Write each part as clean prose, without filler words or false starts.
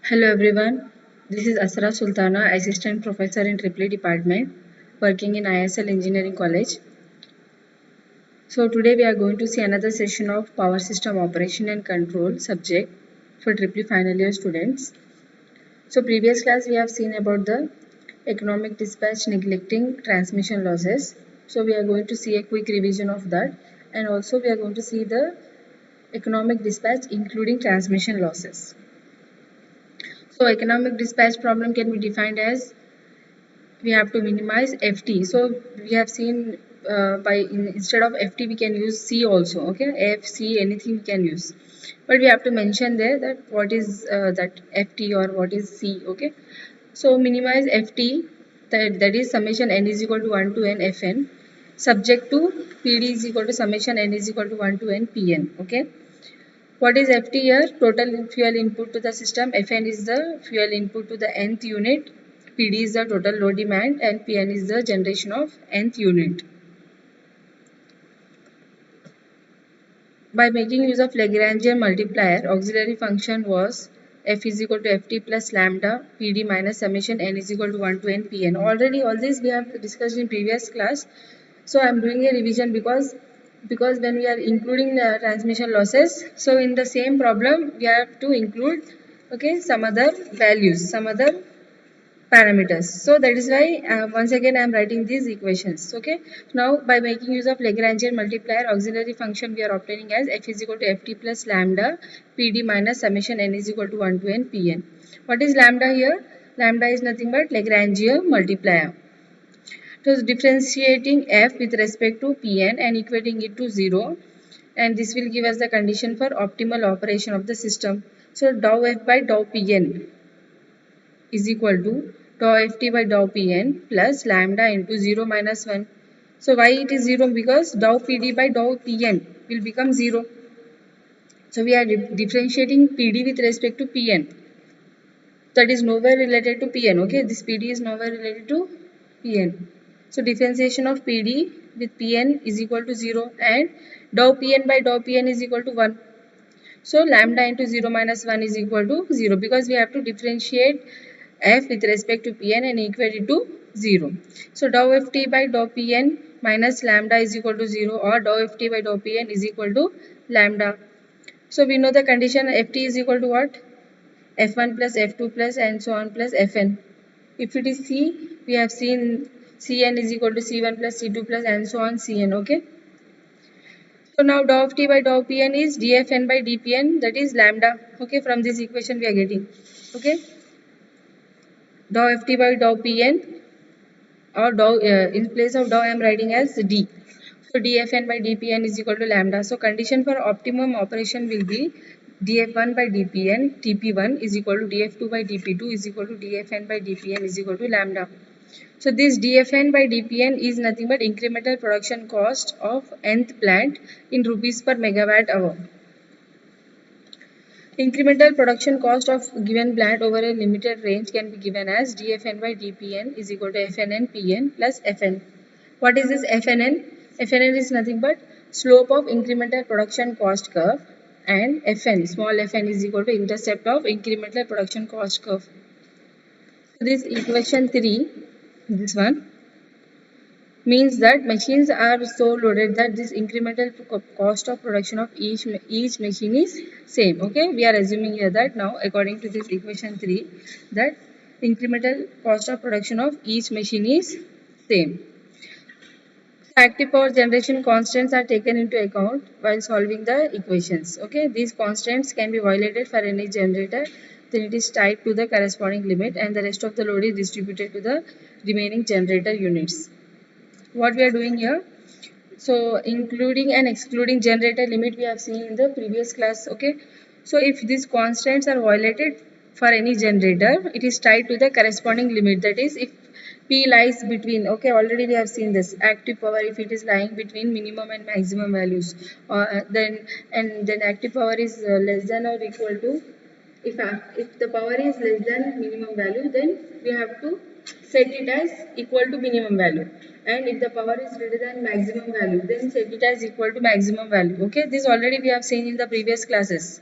Hello everyone, this is Asra Sultana, Assistant Professor in Triple Department, working in ISL Engineering College. So today we are going to see another session of Power System Operation and Control subject for Triple Final Year students. So previous class we have seen about the economic dispatch neglecting transmission losses. So we are going to see a quick revision of that, and also we are going to see the economic dispatch including transmission losses. So economic dispatch problem can be defined as we have to minimize ft. So we have seen instead of ft we can use c also. Okay, f c anything we can use, but we have to mention there that what is that ft or what is c. Okay, so minimize ft, that is summation n is equal to 1 to n fn, subject to pd is equal to summation n is equal to 1 to n pn. Okay, what is ft here? Total fuel input to the system. Fn is the fuel input to the nth unit. Pd is the total load demand, and Pn is the generation of nth unit. By making use of Lagrangian multiplier, auxiliary function was f is equal to ft plus lambda Pd minus summation n is equal to 1 to n Pn. Already all this we have discussed in previous class. So I am doing a revision because when we are including the transmission losses, so in the same problem we have to include, okay, some other values, some other parameters. So that is why once again I am writing these equations. Okay, now by making use of Lagrangian multiplier, auxiliary function we are obtaining as f is equal to ft plus lambda Pd minus summation n is equal to 1 to n Pn. What is lambda here? Lambda is nothing but Lagrangian multiplier. So differentiating f with respect to Pn and equating it to 0, and this will give us the condition for optimal operation of the system. So dou f by dou Pn is equal to dou ft by dou Pn plus lambda into 0 minus 1. So why it is 0? Because dou Pd by dou Pn will become 0. So we are differentiating Pd with respect to Pn. That is nowhere related to Pn. Okay, this Pd is nowhere related to Pn. So differentiation of Pd with Pn is equal to 0, and dou Pn by dou Pn is equal to 1. So lambda into 0 minus 1 is equal to 0, because we have to differentiate f with respect to Pn and equate it to 0. So dou ft by dou Pn minus lambda is equal to 0, or dou ft by dou Pn is equal to lambda. So we know the condition ft is equal to what? F1 plus F2 plus and so on plus Fn. If it is C, we have seen Cn is equal to C1 plus C2 plus and so on Cn. Okay. So now dou of t by dou Pn is dfn by dPn, that is lambda. Okay, from this equation we are getting. Okay, dou of t by dou Pn, or dou in place of dou I am writing as d. So dfn by dPn is equal to lambda. So condition for optimum operation will be df1 by dPn tp1 is equal to df2 by dp2 is equal to dfn by dPn is equal to lambda. So this dfn by dPn is nothing but incremental production cost of nth plant in rupees per megawatt hour. Incremental production cost of given plant over a limited range can be given as dfn by dPn is equal to fnn Pn plus Fn. What is this fnn? Fnn is nothing but slope of incremental production cost curve, and Fn, small fn, is equal to intercept of incremental production cost curve. So this equation 3, this one, means that machines are so loaded that this incremental cost of production of each machine is same. Okay, we are assuming here that now according to this equation 3, that incremental cost of production of each machine is same. Active power generation constants are taken into account while solving the equations. Okay, these constants can be violated for any generator, then it is tied to the corresponding limit, and the rest of the load is distributed to the remaining generator units. What we are doing here, so including and excluding generator limit we have seen in the previous class. Okay, so if these constants are violated for any generator, it is tied to the corresponding limit, that is if P lies between, okay, already we have seen this active power, if it is lying between minimum and maximum values, then active power is less than or equal to, if the power is less than minimum value, then we have to set it as equal to minimum value, and if the power is greater than maximum value, then set it as equal to maximum value. Okay, this already we have seen in the previous classes.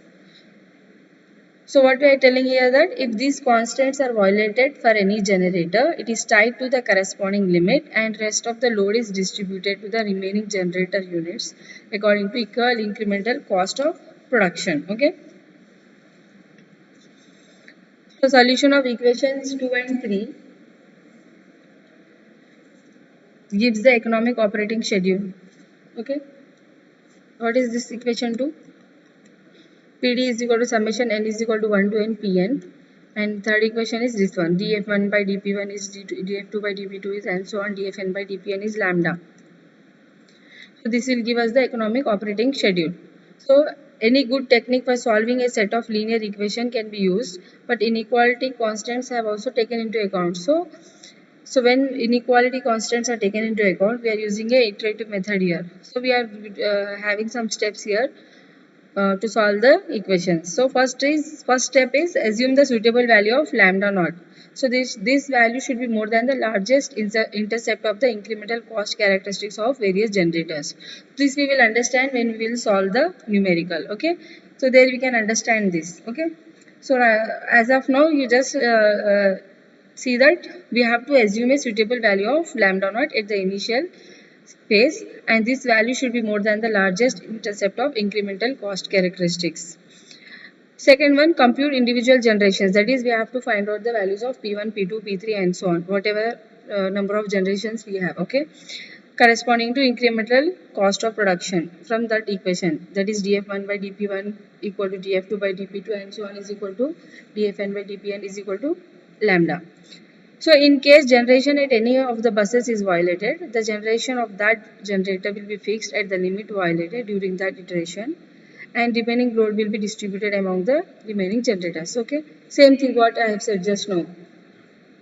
So what we are telling here that if these constants are violated for any generator, it is tied to the corresponding limit and rest of the load is distributed to the remaining generator units according to equal incremental cost of production. Okay. So solution of equations 2 and 3 gives the economic operating schedule. Okay. What is this equation 2? PD is equal to summation n is equal to 1 to n Pn. And third equation is this one. df1 by dp1 is df2 by dp2 is and so on. dfn by dpn is lambda. So this will give us the economic operating schedule. So any good technique for solving a set of linear equation can be used, but inequality constants have also taken into account. So when inequality constants are taken into account, we are using a iterative method here. So we are having some steps here to solve the equations. So first step is assume the suitable value of lambda naught. So this value should be more than the largest intercept of the incremental cost characteristics of various generators. This we will understand when we will solve the numerical. Okay, so there we can understand this. Okay, so as of now you just see that we have to assume a suitable value of lambda naught at the initial phase, and this value should be more than the largest intercept of incremental cost characteristics. Second one, compute individual generations. That is, we have to find out the values of P1, P2, P3 and so on, whatever number of generations we have, okay, corresponding to incremental cost of production from that equation. That is df1 by dp1 equal to df2 by dp2 and so on is equal to dfn by dpn is equal to lambda. So in case generation at any of the buses is violated, the generation of that generator will be fixed at the limit violated during that iteration, and remaining load will be distributed among the remaining generators. Okay, same thing what I have said just now.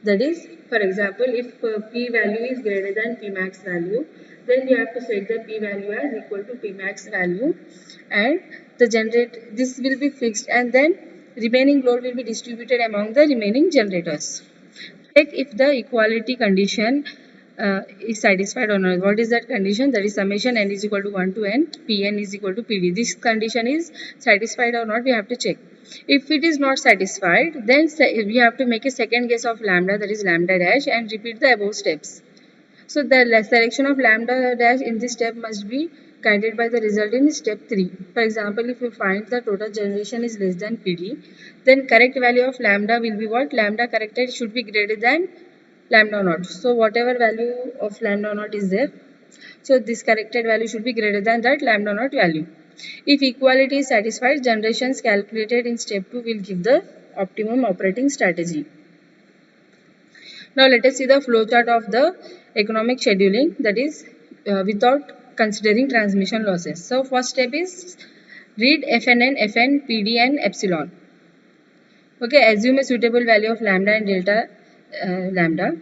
That is, for example, if P value is greater than P max value, then you have to set the P value as equal to P max value, and this will be fixed, and then remaining load will be distributed among the remaining generators. Check if the equality condition is satisfied or not. What is that condition? That is summation n is equal to 1 to n, Pn is equal to Pd. This condition is satisfied or not, we have to check. If it is not satisfied, then we have to make a second guess of lambda, that is lambda dash, and repeat the above steps. So the selection of lambda dash in this step must be guided by the result in step 3. For example, if you find the total generation is less than PD, then correct value of lambda will be what? Lambda corrected should be greater than lambda naught. So whatever value of lambda naught is there, so this corrected value should be greater than that lambda naught value. If equality is satisfied, generations calculated in step 2 will give the optimum operating strategy. Now let us see the flowchart of the economic scheduling, that is without considering transmission losses. So first step is read FNN, FN, PD and epsilon. Okay, assume a suitable value of lambda and delta lambda.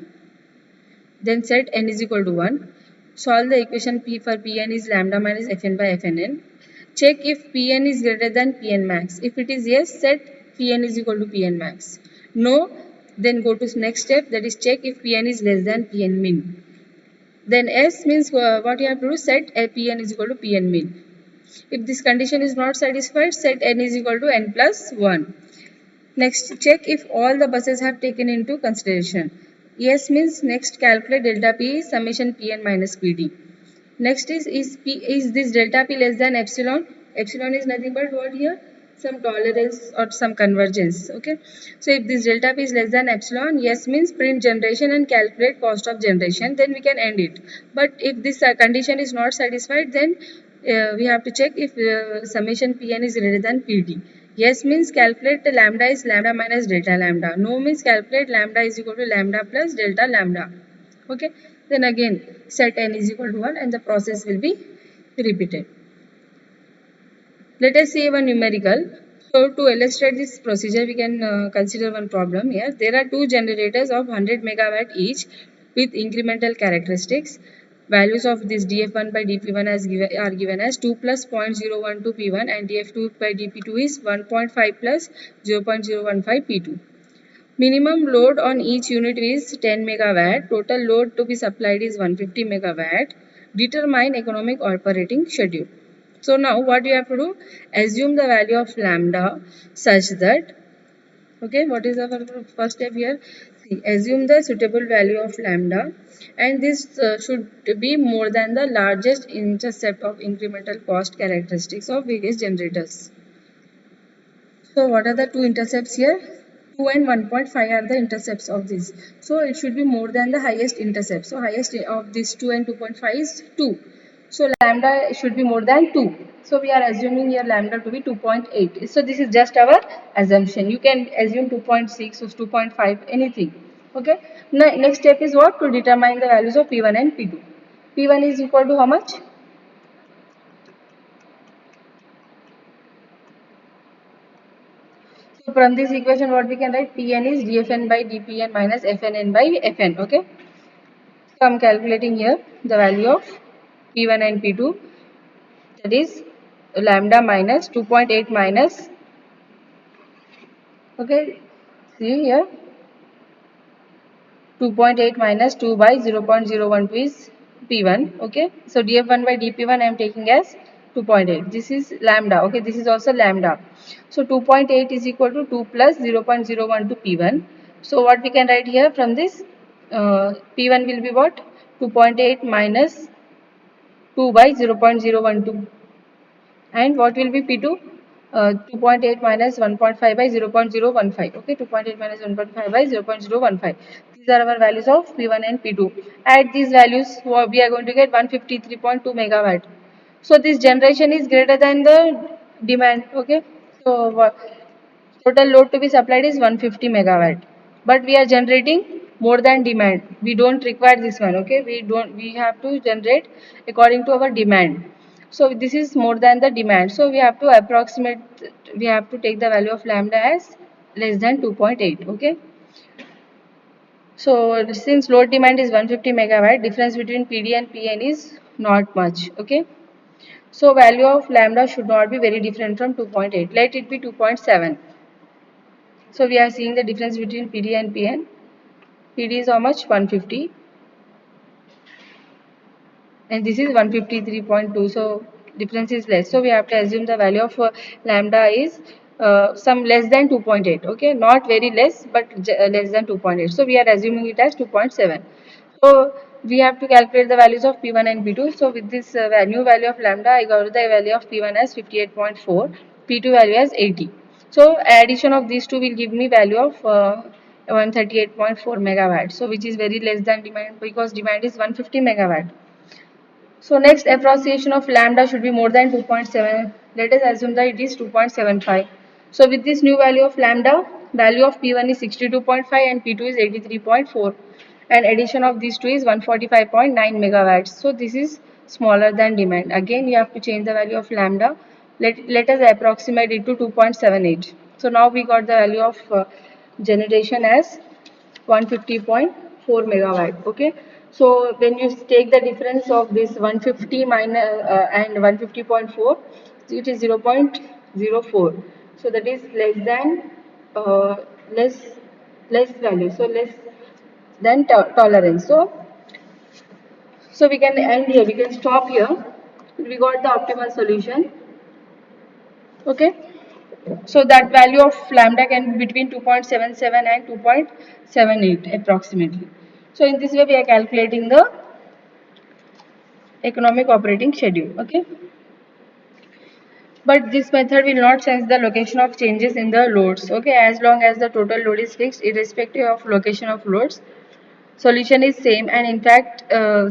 Then set n is equal to 1. Solve the equation P for Pn is lambda minus Fn by Fnn. Check if Pn is greater than Pn max. If it is yes, set Pn is equal to Pn max. No, then go to next step, that is check if Pn is less than Pn min. Then S means what you have to do, set Pn is equal to Pn min. If this condition is not satisfied, set n is equal to n plus 1. Next, check if all the buses have taken into consideration. Yes means next calculate delta P summation Pn minus Pd. Next is this delta P less than epsilon? Epsilon is nothing but what here? Some tolerance or some convergence. Okay. So if this delta P is less than epsilon, yes means print generation and calculate cost of generation. Then we can end it. But if this condition is not satisfied, then we have to check if summation Pn is greater than Pd. Yes means calculate the lambda is lambda minus delta lambda. No means calculate lambda is equal to lambda plus delta lambda. Okay. Then again set n is equal to 1 and the process will be repeated. Let us see one numerical. So to illustrate this procedure, we can consider one problem here. There are two generators of 100 megawatt each with incremental characteristics. Values of this df1 by dp1 are given as 2 plus 0.012 p1 and df2 by dp2 is 1.5 plus 0.015 p2. Minimum load on each unit is 10 megawatt. Total load to be supplied is 150 megawatt. Determine economic operating schedule. So now what you have to do? Assume the value of lambda such that Okay, what is our first step here? See, assume the suitable value of lambda, and this should be more than the largest intercept of incremental cost characteristics of various generators. So what are the two intercepts here? 2 and 1.5 are the intercepts of this. So it should be more than the highest intercept. So highest of this 2 and 2.5 is 2. So lambda should be more than 2. So we are assuming here lambda to be 2.8. So this is just our assumption. You can assume 2.6 or 2.5, anything. Okay. Now, next step is what? To determine the values of P1 and P2. P1 is equal to how much? So from this equation, what we can write? Pn is dfn by dpn minus fnn by fn. Okay. So I'm calculating here the value of P1 and P2. That is lambda minus 2.8 minus. Okay. See here 2.8 minus 2 by 0.012 is P1. Okay. So df1 by dp1 I am taking as 2.8. This is lambda. Okay. This is also lambda. So 2.8 is equal to 2 plus 0.012 P1. So what we can write here from this, P1 will be what? 2.8 minus 2 by 0.012, and what will be P2? 2.8 minus 1.5 by 0.015. Okay, 2.8 minus 1.5 by 0.015. These are our values of P1 and P2. At these values, we are going to get 153.2 megawatt. So this generation is greater than the demand. Okay, so total load to be supplied is 150 megawatt, but we are generating more than demand. We don't require this one. Okay, we have to generate according to our demand. So this is more than the demand, so we have to approximate, we have to take the value of lambda as less than 2.8. Okay, so since load demand is 150 megawatt, difference between PD and PN is not much. Okay, so value of lambda should not be very different from 2.8. Let it be 2.7. So we are seeing the difference between PD and PN. PD is how much? 150, and this is 153.2. So difference is less. So we have to assume the value of lambda is some less than 2.8. Okay, not very less, but less than 2.8. So we are assuming it as 2.7. So we have to calculate the values of P1 and P2. So with this new value of lambda, I got the value of P1 as 58.4, P2 value as 80. So addition of these two will give me value of 138.4 megawatt. So which is very less than demand, because demand is 150 megawatt. So next approximation of lambda should be more than 2.7. Let us assume that it is 2.75. So with this new value of lambda, value of P1 is 62.5 and P2 is 83.4. And addition of these two is 145.9 megawatts. So this is smaller than demand. Again, you have to change the value of lambda. Let us approximate it to 2.78. So now we got the value of generation as 150.4 megawatt. Okay, so when you take the difference of this 150 minus and 150.4, it is 0.04. So that is less than uh, less less value, so less than tolerance. So we can end here, we can stop here. We got the optimal solution. Okay, so that value of lambda can be between 2.77 and 2.78 approximately. So in this way we are calculating the economic operating schedule. Okay, but this method will not sense the location of changes in the loads. Okay, as long as the total load is fixed irrespective of location of loads, solution is same. And in fact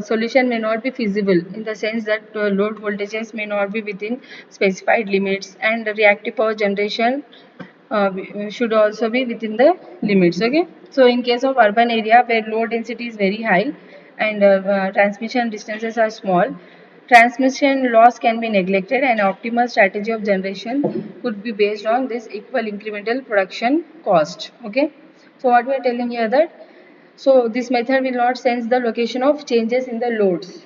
solution may not be feasible in the sense that load voltages may not be within specified limits, and the reactive power generation should also be within the limits. Okay, so in case of urban area where load density is very high and transmission distances are small, transmission loss can be neglected, and optimal strategy of generation could be based on this equal incremental production cost. Okay, so what we are telling here that, so this method will not sense the location of changes in the loads.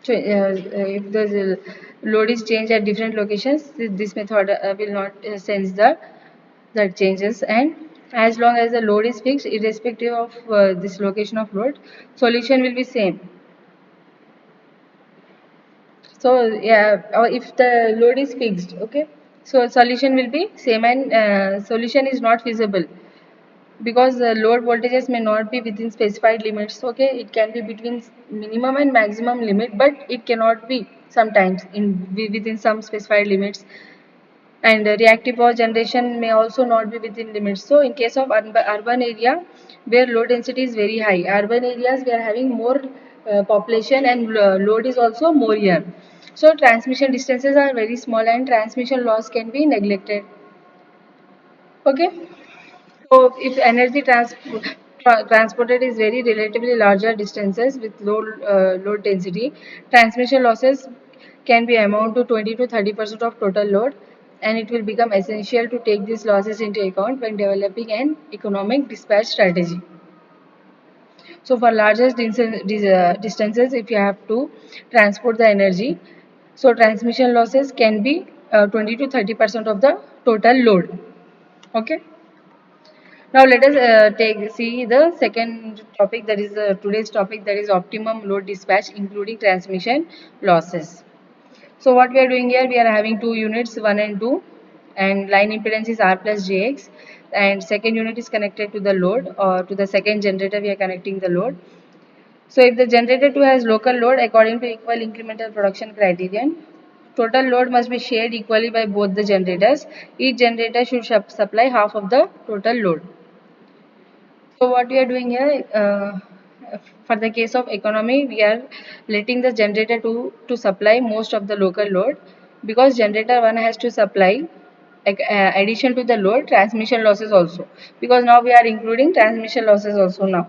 So if the load is changed at different locations, this method will not sense the changes. And as long as the load is fixed irrespective of this location of load, solution will be same. So yeah, or if the load is fixed, okay, So solution will be same, and solution is not feasible because the load voltages may not be within specified limits. Okay, it can be between minimum and maximum limit, but it cannot be sometimes within some specified limits. And reactive power generation may also not be within limits. So in case of urban area where load density is very high, urban areas we are having more population, and load is also more here. So transmission distances are very small and transmission loss can be neglected. Okay. So if energy transported is very relatively larger distances with low load density, transmission losses can be amount to 20 to 30% of total load, and it will become essential to take these losses into account when developing an economic dispatch strategy. So for larger distances, if you have to transport the energy, so transmission losses can be 20 to 30% of the total load. Okay. Now let us take see the second topic, that is today's topic, that is optimum load dispatch including transmission losses. So what we are doing here, we are having two units 1 and 2, and line impedance is R plus JX, and second unit is connected to the load, or to the second generator we are connecting the load. So if the generator 2 has local load according to equal incremental production criterion, total load must be shared equally by both the generators. Each generator should supply half of the total load. So what we are doing here, for the case of economy, we are letting the generator to supply most of the local load, because generator 1 has to supply addition to the load transmission losses also, because now we are including transmission losses also now.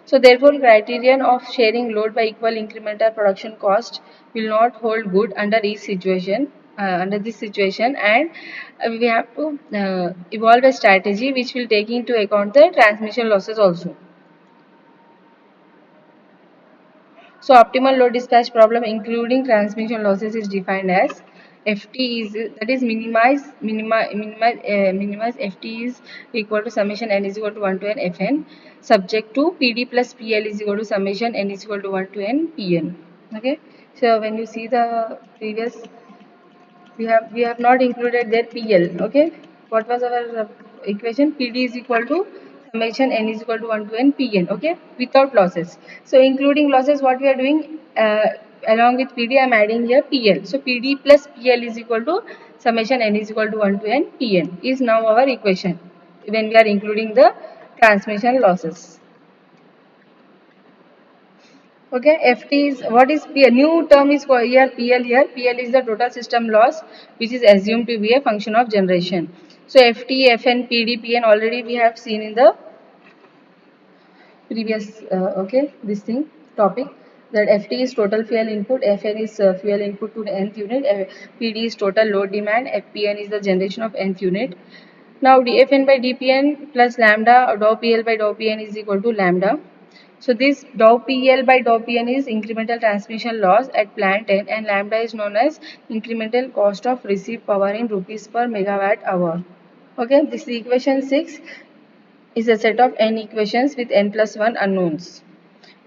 So therefore criterion of sharing load by equal incremental production cost will not hold good under each situation, under this situation, and we have to evolve a strategy which will take into account the transmission losses also. So optimal load dispatch problem including transmission losses is defined as FT is, that is minimize FT is equal to summation n is equal to 1 to n Fn, subject to PD plus PL is equal to summation n is equal to 1 to n Pn. Okay. So when you see the previous, we have not included their PL. Okay. What was our equation? PD is equal to summation n is equal to 1 to n Pn. Okay, without losses. So including losses, what we are doing, along with PD I am adding here PL. So PD plus PL is equal to summation n is equal to 1 to n Pn is now our equation when we are including the transmission losses. Okay, FT is, what is P? A new term is called here PL. Here PL is the total system loss, which is assumed to be a function of generation. So FT, FN, PD, PN already we have seen in the previous okay, this thing topic, that FT is total fuel input, FN is fuel input to the nth unit, PD is total load demand, FPN is the generation of nth unit. Now dFn by dPn plus lambda dou PL by dou PN is equal to lambda. So this dou PL by dou PN is incremental transmission loss at plant 10, and lambda is known as incremental cost of received power in rupees per megawatt hour. Okay, this is equation 6 is a set of n equations with n plus 1 unknowns.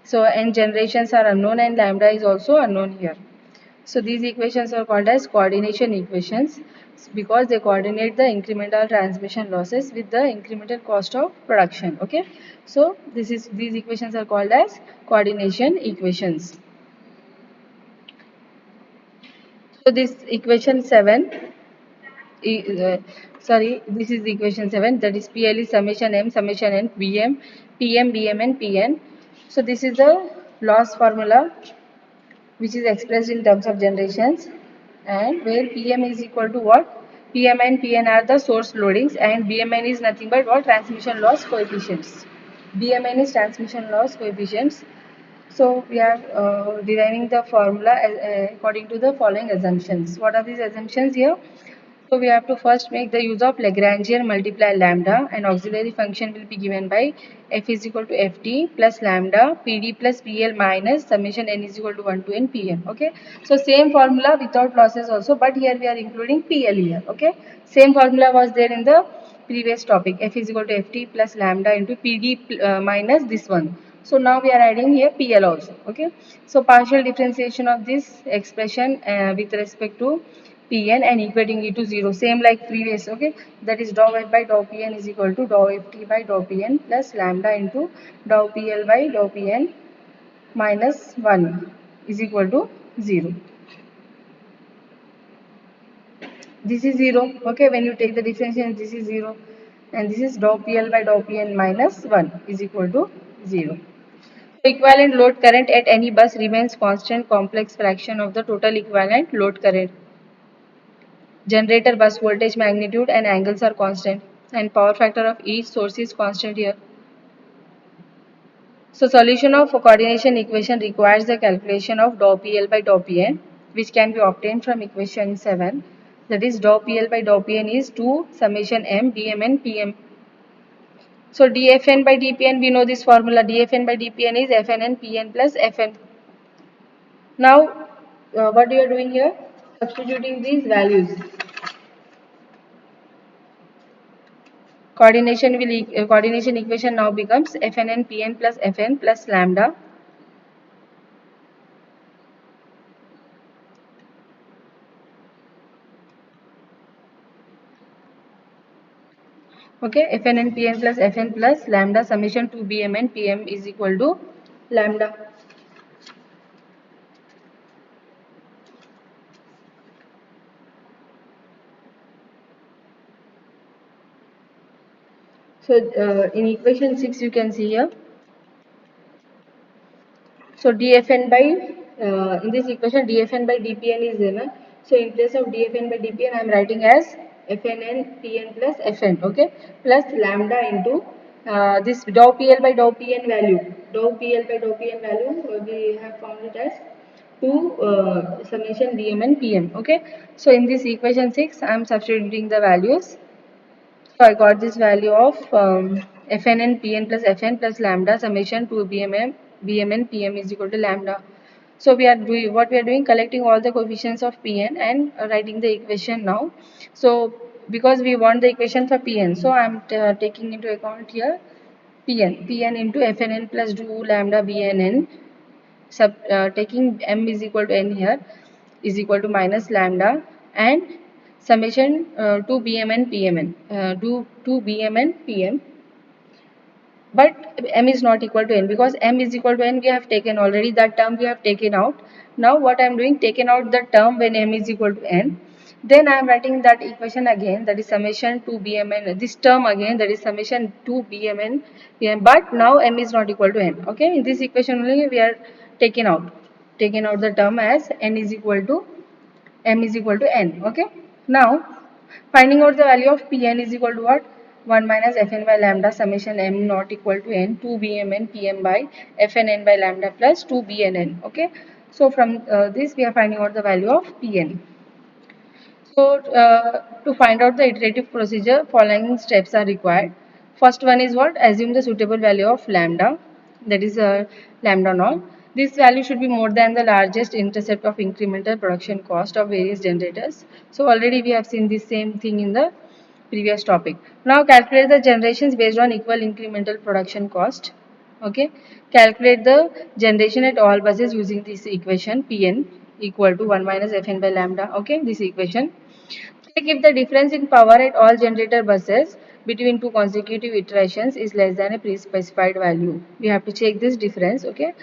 So n generations are unknown and lambda is also unknown here. So these equations are called as coordination equations because they coordinate the incremental transmission losses with the incremental cost of production. Okay. So these equations are called as coordination equations. So this equation 7, this is equation 7, that is PL is summation m summation n Bm, Pm, Bm and Pn. So this is the loss formula which is expressed in terms of generations, and where Pm is equal to what? Pm and Pn are the source loadings, and Bmn is nothing but what? Transmission loss coefficients. Bmn is transmission loss coefficients. So we are deriving the formula according to the following assumptions. What are these assumptions here? So we have to first make the use of Lagrangian multiply lambda, and auxiliary function will be given by f is equal to ft plus lambda pd plus pl minus summation n is equal to 1 to n pn. Okay. So same formula without losses also, but here we are including pl here. Okay. Same formula was there in the previous topic, f is equal to ft plus lambda into pd minus this one. So now we are adding here PL also. Okay. So partial differentiation of this expression with respect to Pn and equating it to 0, same like previous. Okay, that is dou f by dou Pn is equal to dou ft by dou Pn plus lambda into dou Pl by dou Pn minus 1 is equal to 0. This is 0. Okay, when you take the differentiation, this is 0, and this is dou Pl by dou Pn minus 1 is equal to 0. Equivalent load current at any bus remains constant complex fraction of the total equivalent load current. Generator bus voltage magnitude and angles are constant, and power factor of each source is constant here. So solution of coordination equation requires the calculation of dou PL by dou PN, which can be obtained from equation 7. That is dou PL by dou PN is 2 summation m Bmn Pm. So dFn by dPn, we know this formula. dFn by dPn is Fnn Pn plus Fn. Now what you are doing here? Substituting these values. Coordination equation now becomes Fnn Pn plus Fn plus lambda. Okay, Fnn Pn plus Fn plus lambda summation 2 Bmn Pm is equal to lambda. So in equation 6 you can see here. So dFn by in this equation dFn by dPn is given. So in place of dFn by dPn I am writing as Fnn Pn plus Fn. Okay, plus lambda into this dou PL by dou Pn value. Dou PL by dou Pn value we have found it as 2 summation Bmn Pm. Okay, so in this equation 6 I am substituting the values. So I got this value of Fnn Pn plus Fn plus lambda summation 2 Bmn Pm is equal to lambda. So we are doing what we are doing, collecting all the coefficients of Pn and writing the equation now. So because we want the equation for Pn, so I am taking into account here Pn into Fnn plus 2 lambda Bnn, taking m is equal to n here is equal to minus lambda and summation 2 bmn pmn, 2 bmn pm, but m is not equal to n because m is equal to n we have taken already, that term we have taken out. Now what I am doing, taken out the term when m is equal to n, then I am writing that equation again, that is summation 2 bmn, this term again, that is summation 2 bmn pm, but now m is not equal to n. Okay, in this equation only we are taking out the term as n is equal to m is equal to n. Okay, now finding out the value of Pn is equal to what? 1 minus Fn by lambda summation m not equal to n, 2 Bmn Pm by Fnn by lambda plus 2 Bnn. Okay, so from this we are finding out the value of Pn. So to find out the iterative procedure, following steps are required. First one is what? Assume the suitable value of lambda, that is lambda naught. This value should be more than the largest intercept of incremental production cost of various generators. So already we have seen this same thing in the previous topic. Now calculate the generations based on equal incremental production cost. Okay, calculate the generation at all buses using this equation Pn equal to 1 minus Fn by lambda. Okay, this equation. Check if the difference in power at all generator buses between two consecutive iterations is less than a pre-specified value. We have to check this difference. Okay,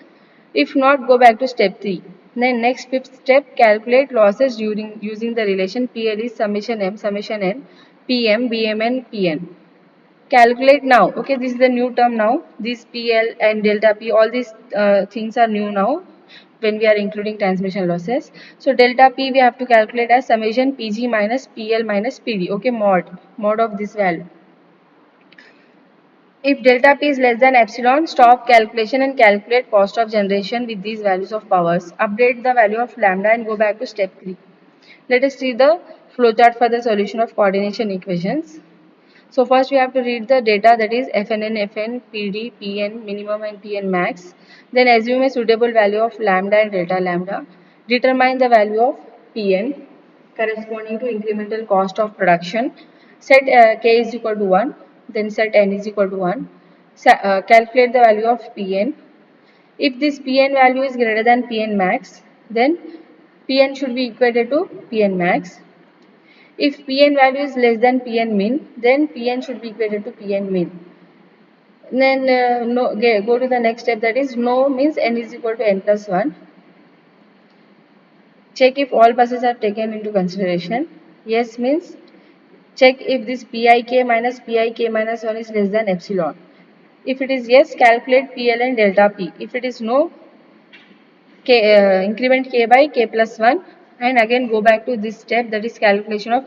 if not, go back to step 3. Then next fifth step, calculate losses during using the relation PL is summation m summation n Pm Bmn Pn. Calculate now. Okay, this is the new term now. This PL and delta P, all these things are new now when we are including transmission losses. So delta P we have to calculate as summation Pg minus PL minus PD. Okay, mod of this value. If delta P is less than epsilon, stop calculation and calculate cost of generation with these values of powers. Update the value of lambda and go back to step 3. Let us see the flowchart for the solution of coordination equations. So first we have to read the data, that is Fnn, Fn, Pd, Pn minimum and Pn max. Then assume a suitable value of lambda and delta lambda. Determine the value of Pn corresponding to incremental cost of production. Set k is equal to 1. Then set n is equal to 1. Calculate the value of Pn. If this Pn value is greater than Pn max, then Pn should be equated to Pn max. If Pn value is less than Pn min, then Pn should be equated to Pn min. Then no, go to the next step, that is no means n is equal to n plus 1. Check if all buses are taken into consideration. Yes means check if this Pik minus 1 is less than epsilon. If it is yes, calculate PL and delta P. If it is no, increment k by k plus 1, and again go back to this step, that is calculation of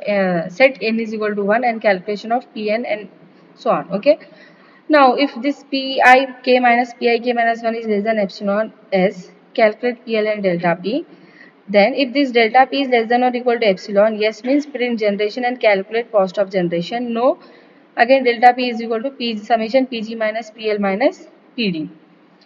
set n is equal to 1 and calculation of Pn and so on. Okay. Now, if this Pik minus 1 is less than epsilon s, calculate PL and delta P. Then, if this delta P is less than or equal to epsilon, yes means print generation and calculate cost of generation. No, again delta P is equal to P summation Pg minus PL minus Pd.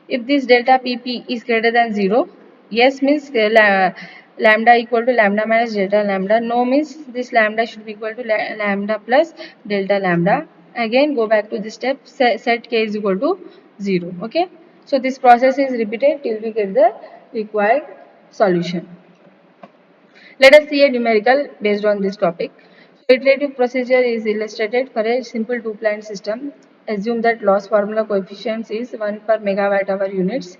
If this delta Pp is greater than 0, yes means lambda equal to lambda minus delta lambda. No means this lambda should be equal to lambda plus delta lambda. Again go back to this step, set k is equal to 0. Okay. So this process is repeated till we get the required solution. Let us see a numerical based on this topic. So iterative procedure is illustrated for a simple two-plant system. Assume that loss formula coefficients is 1 per megawatt hour units.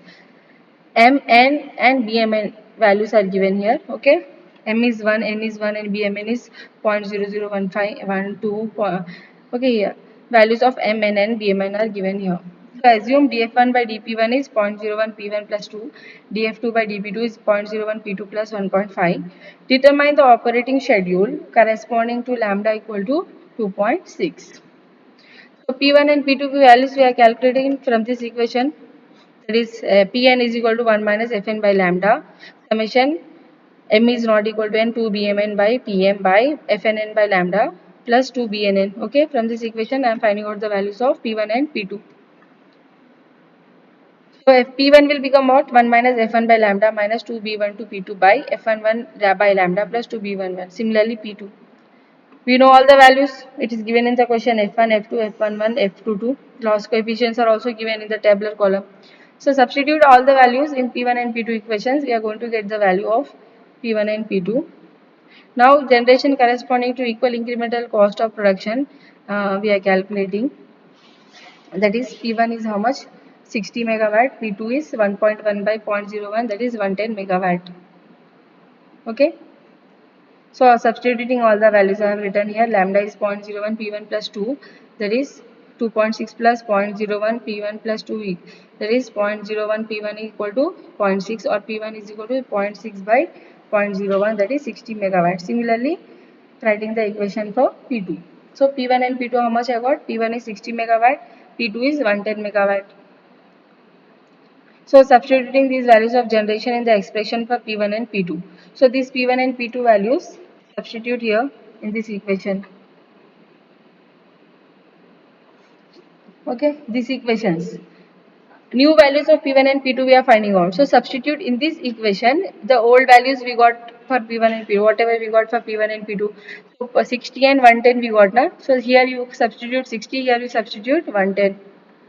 Mn and Bmn values are given here. Okay. M is 1, N is 1 and Bmn is 0.001512. Okay, here values of Mn and Bmn are given here. So assume df1 by dp1 is 0.01 p1 plus 2, df2 by dp2 is 0.01 p2 plus 1.5. Determine the operating schedule corresponding to lambda equal to 2.6. So P1 and P2 values we are calculating from this equation, that is Pn is equal to 1 minus Fn by lambda, summation m is not equal to n, 2 Bmn by Pm by Fnn by lambda plus 2 Bnn. Okay, from this equation I am finding out the values of P1 and P2. So if P1 will become what? 1 minus F1 by lambda minus 2 B1 to P2 by F11 by lambda plus 2 B11. Similarly P2. We know all the values. It is given in the question F1, F2, F11, F22. Loss coefficients are also given in the tabular column. So substitute all the values in P1 and P2 equations. We are going to get the value of P1 and P2. Now generation corresponding to equal incremental cost of production we are calculating. That is P1 is how much? 60 megawatt. P2 is 1.1 by 0.01, that is 110 megawatt. Okay. So substituting all the values I have written here, lambda is 0.01 P1 plus 2, that is 2.6 plus 0.01 P1 plus 2, that is 0.01 P1 equal to 0.6, or P1 is equal to 0.6 by 0.01, that is 60 megawatt. Similarly, writing the equation for P2. So P1 and P2 how much I got? P1 is 60 megawatt, P2 is 110 megawatt. So substituting these values of generation in the expression for P1 and P2. So these P1 and P2 values substitute here in this equation. Okay, these equations. New values of P1 and P2 we are finding out. So substitute in this equation the old values we got for P1 and P2, whatever we got for P1 and P2. So 60 and 110 we got now. So here you substitute 60, here you substitute 110.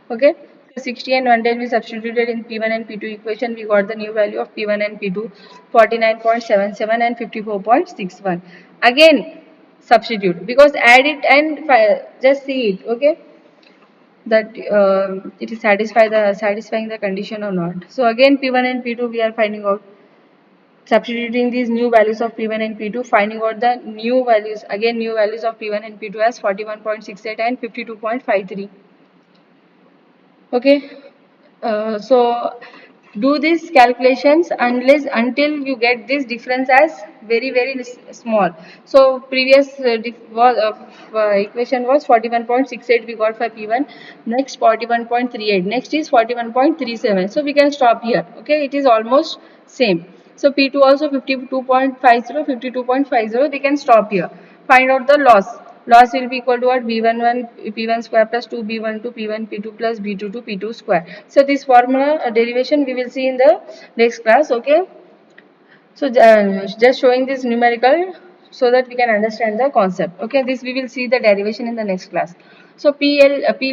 Okay. So 60 and 110 we substituted in P1 and P2 equation. We got the new value of P1 and P2, 49.77 and 54.61. Again substitute, because add it and just see it. Okay, that it is satisfying the condition or not. So again P1 and P2 we are finding out, substituting these new values of P1 and P2, finding out the new values, again new values of P1 and P2 as 41.68 and 52.53. Okay. So do these calculations until you get this difference as very small. So previous equation was 41.68 we got for P1, next 41.38, next is 41.37. So we can stop here. Okay, it is almost same. So P2 also 52.50, 52.50, we can stop here. Find out the loss. Loss will be equal to what? B11 P1 square plus 2B12 P1 P2 plus B22 P2 square. So this formula derivation we will see in the next class. Okay. So just showing this numerical so that we can understand the concept. Okay, this we will see the derivation in the next class. So P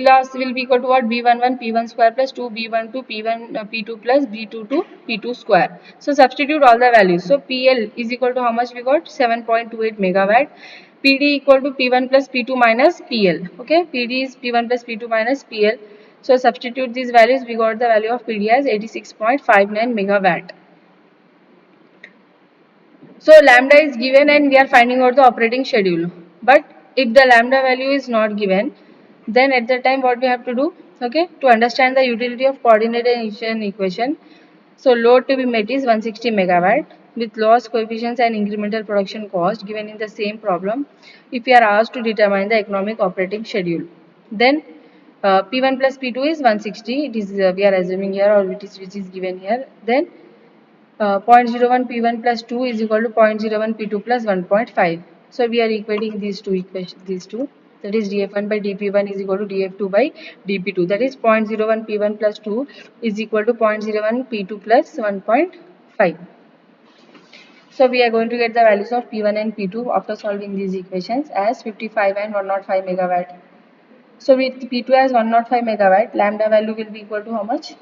loss will be equal to what? B11 P1 square plus 2B12 P1 P2 plus B22 P2 square. So substitute all the values. So PL is equal to how much we got? 7.28 megawatt. PD equal to P1 plus P2 minus PL. Okay, PD is P1 plus P2 minus PL. So substitute these values, we got the value of PD as 86.59 megawatt. So lambda is given and we are finding out the operating schedule. But if the lambda value is not given, then at that time what we have to do? Okay, to understand the utility of coordination equation. So load to be met is 160 megawatt with loss coefficients and incremental production cost given in the same problem. If we are asked to determine the economic operating schedule, then P1 plus P2 is 160. It is we are assuming here, or which is given here. Then 0.01 P1 plus 2 is equal to 0.01 P2 plus 1.5. So we are equating these two equations, that is df1 by dp1 is equal to df2 by dp2, that is 0.01 P1 plus 2 is equal to 0.01 P2 plus 1.5. So we are going to get the values of P1 and P2 after solving these equations as 55 and 105 megawatt. So with P2 as 105 megawatt, lambda value will be equal to how much?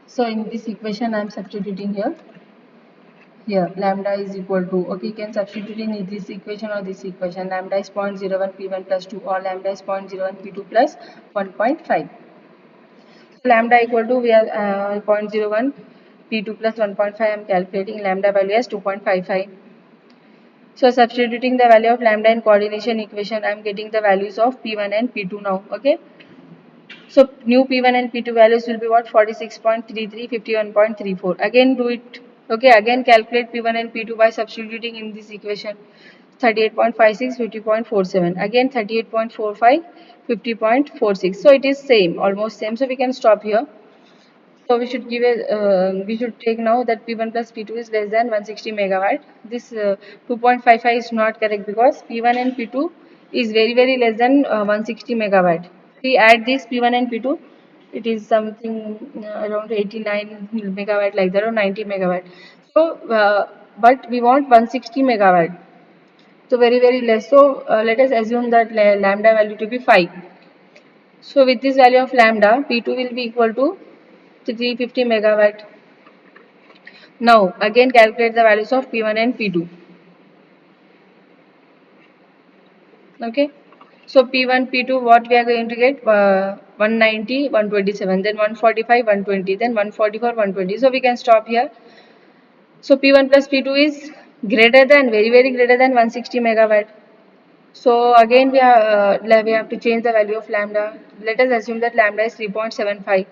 So in this equation I am substituting here. Here lambda is equal to, okay, you can substitute in this equation or this equation. Lambda is 0.01 P1 plus 2 or lambda is 0.01 P2 plus 1.5. So lambda equal to, we are 0.01 P2 plus 1.5. I am calculating lambda value as 2.55. So substituting the value of lambda in coordination equation, I am getting the values of P1 and P2 now. Okay. So new P1 and P2 values will be what? 46.33, 51.34. Again do it. Okay, again calculate P1 and P2 by substituting in this equation. 38.56, 50.47. Again 38.45, 50.46. So it is same, almost same. So we can stop here. So we should we should take now that P1 plus P2 is less than 160 megawatt. This 2.55 is not correct because P1 and P2 is very less than 160 megawatt. We add this P1 and P2, it is something around 89 megawatt like that, or 90 megawatt. So but we want 160 megawatt. So very less. So let us assume that lambda value to be 5. So with this value of lambda, P2 will be equal to 350 megawatt. Now again calculate the values of P1 and P2. Okay. So P1, P2, what we are going to get? 190, 127, then 145, 120, then 144, 120. So we can stop here. So P1 plus P2 is greater than, very greater than 160 megawatt. So again we have to change the value of lambda. Let us assume that lambda is 3.75.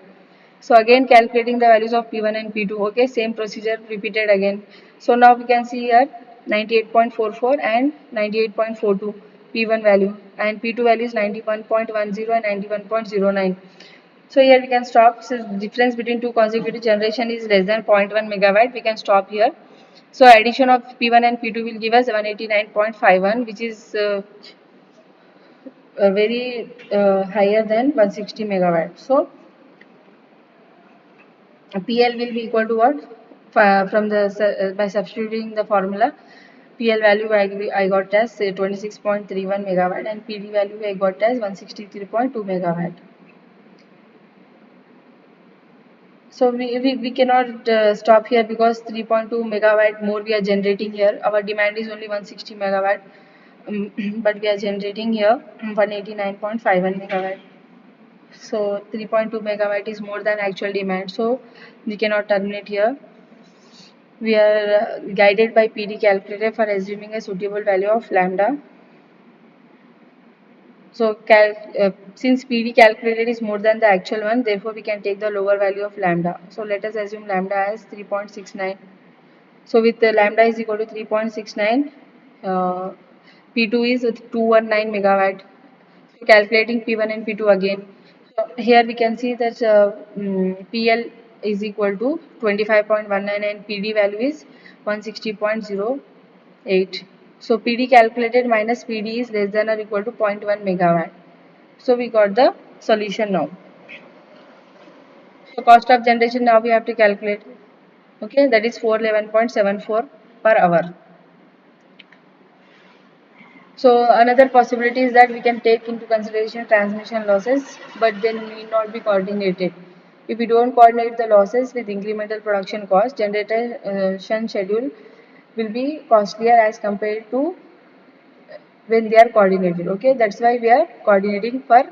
So again calculating the values of P1 and P2. Okay, same procedure repeated again. So now we can see here 98.44 and 98.42 P1 value, and P2 value is 91.10 and 91.09. So here we can stop. So difference between two consecutive generation is less than 0.1 megawatt. We can stop here. So addition of P1 and P2 will give us 189.51, which is very higher than 160 megawatt. So PL will be equal to what? From the by substituting the formula, PL value I got as 26.31 megawatt and PD value I got as 163.2 megawatt. So we cannot stop here because 3.2 megawatt more we are generating here. Our demand is only 160 megawatt, but we are generating here 189.51 megawatt. So 3.2 megawatt is more than actual demand. So we cannot terminate here. We are guided by PD calculator for assuming a suitable value of lambda. So since PD calculated is more than the actual one, therefore we can take the lower value of lambda. So let us assume lambda as 3.69. So with the lambda is equal to 3.69, P2 is 219 megawatt. So calculating P1 and P2 again. So here we can see that PL is equal to 25.19 and PD value is 160.08. So PD calculated minus PD is less than or equal to 0.1 megawatt. So we got the solution now. So cost of generation now we have to calculate. Okay, that is 411.74 per hour. So another possibility is that we can take into consideration transmission losses, but then need not be coordinated. If we don't coordinate the losses with incremental production cost, generation schedule will be costlier as compared to when they are coordinated. Okay, that's why we are coordinating for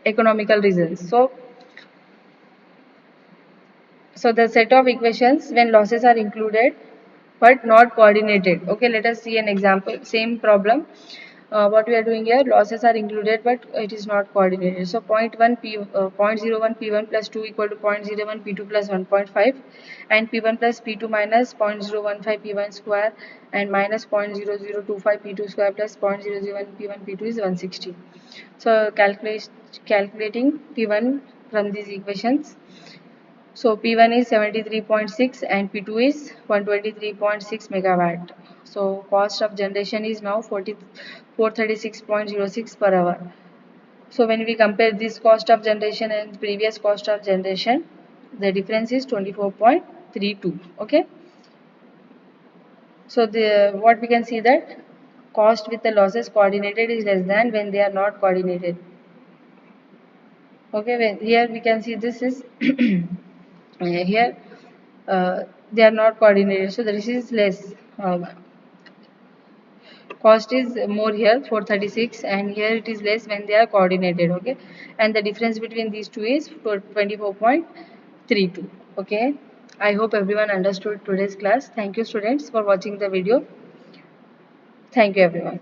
economical reasons. So the set of equations when losses are included but not coordinated. Okay, let us see an example. Same problem. What we are doing here, losses are included but it is not coordinated. So point 1 p 0.01 p1 plus 2 equal to 0.01 p2 plus 1.5, and p1 plus p2 minus 0.015 p1 square and minus 0.0025 p2 square plus 0.001 p1 p2 is 160. So calculating p1 from these equations. So P1 is 73.6 and P2 is 123.6 megawatt. So cost of generation is now 436.06 per hour. So when we compare this cost of generation and previous cost of generation, the difference is 24.32. Okay. So the what we can see that cost with the losses coordinated is less than when they are not coordinated. Okay, when here we can see this is here they are not coordinated, so this is less. Cost is more here 436 and here it is less when they are coordinated. Okay, and the difference between these two is 24.32. Okay, I hope everyone understood today's class. Thank you students for watching the video. Thank you everyone.